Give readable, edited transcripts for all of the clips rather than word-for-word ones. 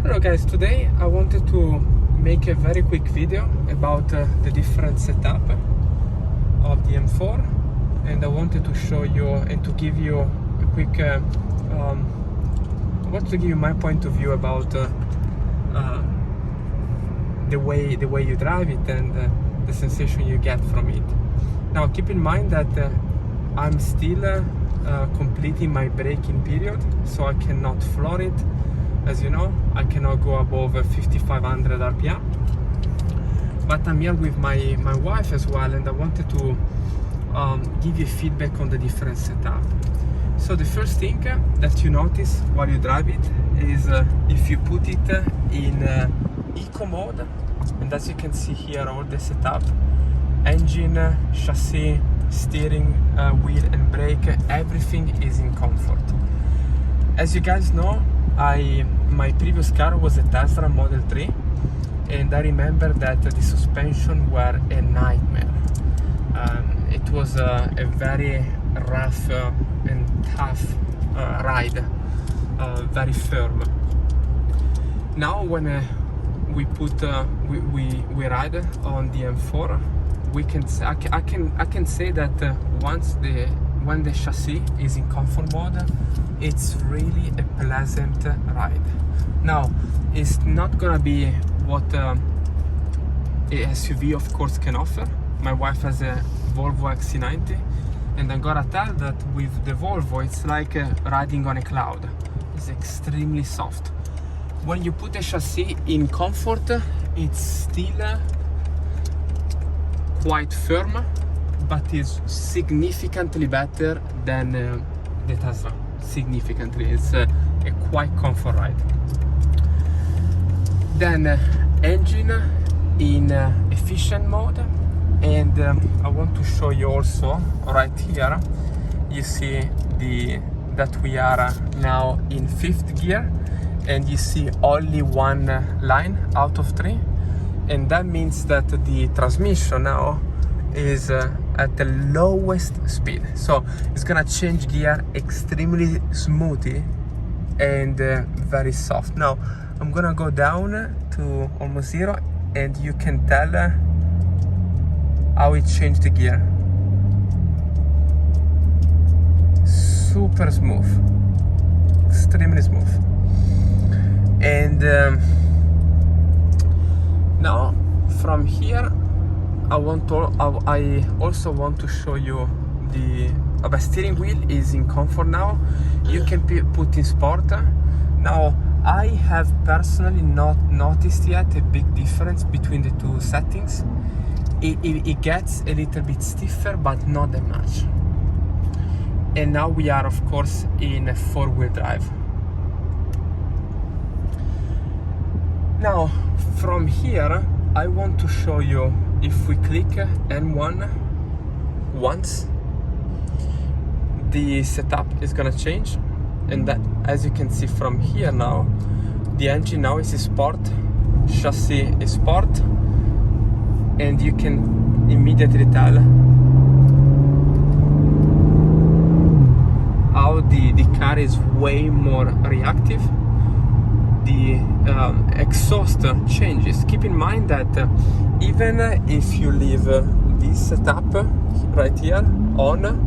Hello guys, today I wanted to make a very quick video about the different setup of the M4, and I wanted to show you and to give you a quick I want to give you my point of view about the way you drive it and the sensation you get from it. Now keep in mind that I'm still completing my braking period, so I cannot floor it. As you know, I cannot go above 5500 RPM, but I'm here with my wife as well, and I wanted to give you feedback on the different setup. So the first thing that you notice while you drive it is if you put it in eco mode, and as you can see here, all the setup, engine, chassis, steering wheel and brake, everything is in comfort. As you guys know, my previous car was a Tesla Model 3, and I remember that the suspension were a nightmare. It was a very rough and tough ride, very firm. Now when we ride on the M4, we can I can say that when the chassis is in comfort mode, it's really a pleasant ride. Now, it's not gonna be what a SUV of course can offer. My wife has a Volvo XC90, and I'm gonna tell that with the Volvo it's like riding on a cloud. It's extremely soft. When you put a chassis in comfort, it's still quite firm, but is significantly better than the Tesla. Significantly, it's a quite comfort ride. Then engine in efficient mode, and I want to show you also right here. You see that we are now in 5th gear, and you see only one line out of 3, and that means that the transmission now is at the lowest speed, so it's gonna change gear extremely smoothly and very soft. Now I'm gonna go down to almost 0, and you can tell how it changed the gear. Super smooth, extremely smooth. And now from here I also want to show you the steering wheel is in comfort now. You can put in sport. Now I have personally not noticed yet a big difference between the two settings. It gets a little bit stiffer, but not that much. And now we are of course in a 4-wheel drive. Now from here I want to show you, if we click N1 once, the setup is gonna change, and that, as you can see from here now, the engine now is sport, chassis is sport, and you can immediately tell how the car is way more reactive. The exhaust changes. Keep in mind that even if you leave this setup right here on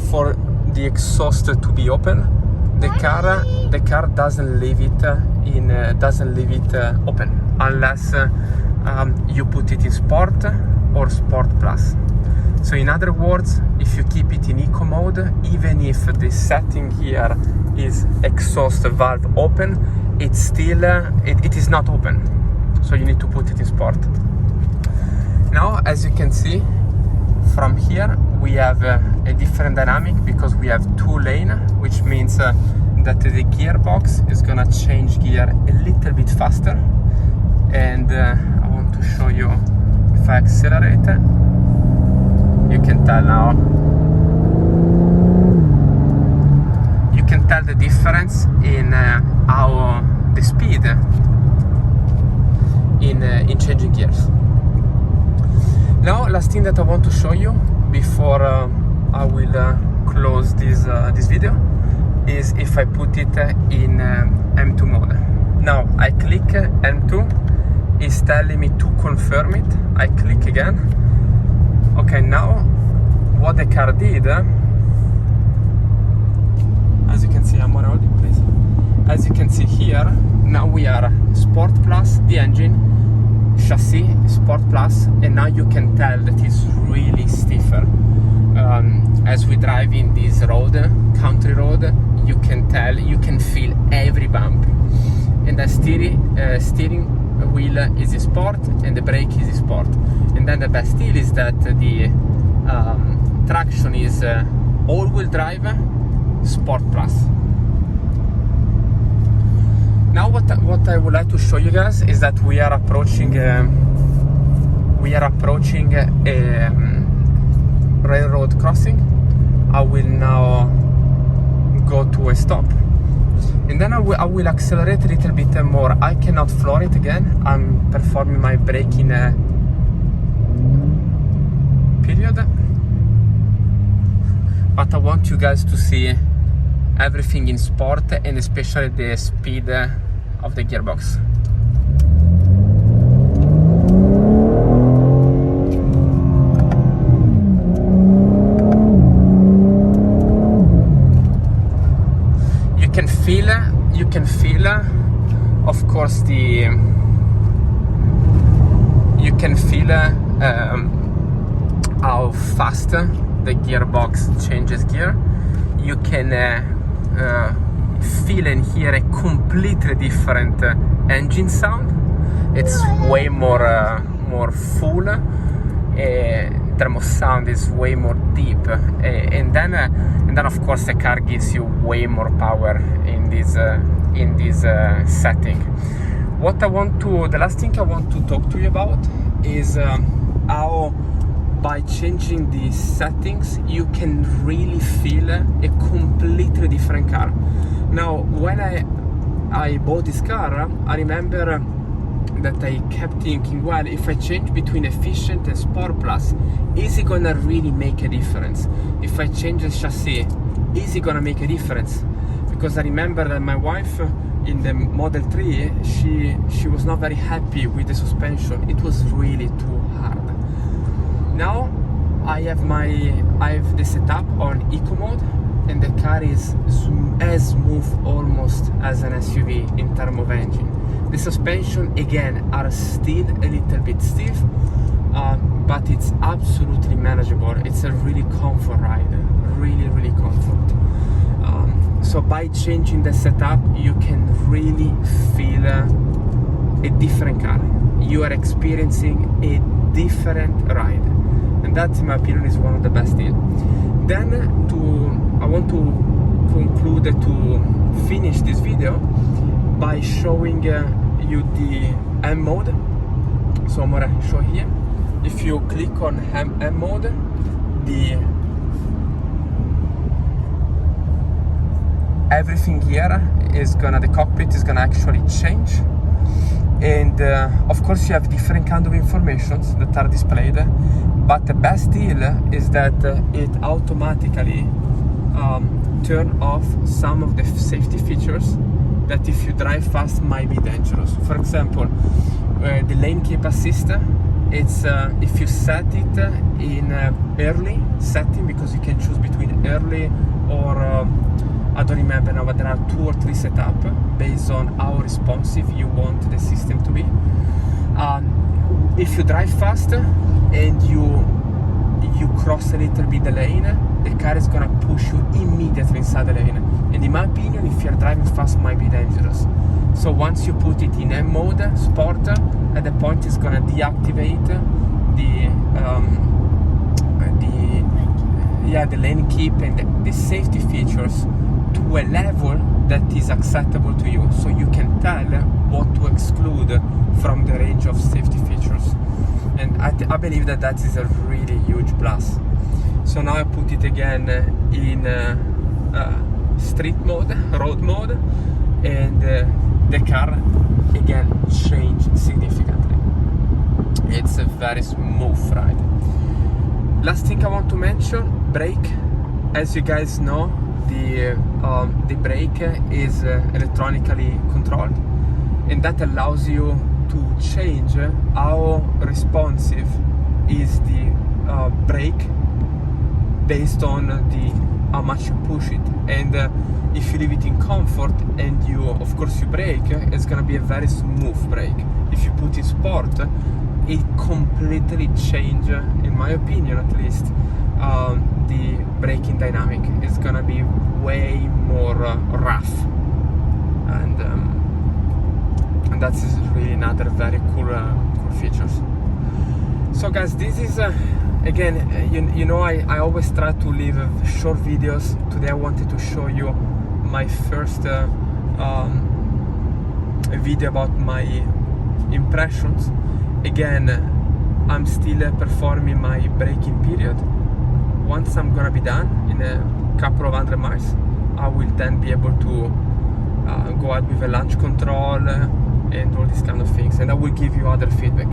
for the exhaust to be open, the car doesn't leave it open unless you put it in sport or sport plus. So in other words, if you keep it in eco mode, even if the setting here is exhaust valve open, it's still it is not open, so you need to put it in sport. Now as you can see from here, we have a different dynamic because we have 2 lanes, which means that the gearbox is gonna change gear a little bit faster. And I want to show you, if I accelerate, you can tell now, you can tell the difference in how the speed in changing gears. Now last thing that I want to show you before I will close this video is if I put it in M2 mode. Now I click M2, it's telling me to confirm it. I click again. Okay, now what the car did, as you can see, I'm already please. As you can see here, now we are Sport Plus, the engine, chassis Sport Plus, and now you can tell that it's really stiffer. As we drive in this road, country road, you can tell, you can feel every bump. And the steering wheel is a sport and the brake is a sport. And then the best deal is that the traction is all-wheel drive Sport Plus. Now what I would like to show you guys is that we are approaching a railroad crossing. I will now go to a stop, and then I will accelerate a little bit more. I cannot floor it again. I'm performing my braking period, but I want you guys to see everything in sport, and especially the speed of the gearbox. You can feel, of course, you can feel how fast the gearbox changes gear. You can feel and hear a completely different engine sound. It's way more full. In terms of sound, is way more deep, and then of course the car gives you way more power in this setting. The last thing I want to talk to you about is how by changing the settings you can really feel a completely different car. Now when I bought this car, I remember that I kept thinking, well, if I change between efficient and Sport Plus, is it gonna really make a difference? If I change the chassis, is it gonna make a difference? Because I remember that my wife in the Model 3, she was not very happy with the suspension. It was really too hard. Now I have the setup on Eco mode, and the car is as smooth almost as an SUV in terms of engine. The suspension again are still a little bit stiff, but it's absolutely manageable. It's a really comfort ride, really comfort. So by changing the setup, you can really feel a different car. You are experiencing a different ride, and that, in my opinion, is one of the best deals. Then I want to conclude, to finish this video by showing you the M mode. So I'm gonna show here. If you click on M mode, everything here is the cockpit is gonna actually change, and of course you have different kind of informations that are displayed, but the best deal is that it automatically turn off some of the safety features that if you drive fast might be dangerous. For example, the lane keep assist, it's if you set it in early setting, because you can choose between early or I don't remember now, but there are 2 or 3 setups based on how responsive you want the system to be. If you drive fast and you cross a little bit the lane, the car is gonna push you immediately inside the lane. And in my opinion, if you're driving fast, might be dangerous. So once you put it in M mode, Sport, at the point it's gonna deactivate the lane keep and the safety features to a level that is acceptable to you, so you can tell what to exclude from the range of safety features. And I believe that is a really huge plus. So now I put it again in street mode, road mode, and the car again changed significantly. It's a very smooth ride. Last thing I want to mention, brake. As you guys know, the brake is electronically controlled. and that allows you to change how responsive is the brake based on how much you push it. And if you leave it in comfort and you, of course, you brake, it's gonna be a very smooth brake. If you put in sport, it completely change, in my opinion at least, the braking dynamic. It's gonna be way more rough, and that's really another very cool features. So guys, this is again, you know, I always try to leave short videos. Today I wanted to show you my first video about my impressions. Again, I'm still performing my braking period. Once I'm gonna be done in a couple of 100 miles, I will then be able to go out with a launch control and all these kind of things, and I will give you other feedback.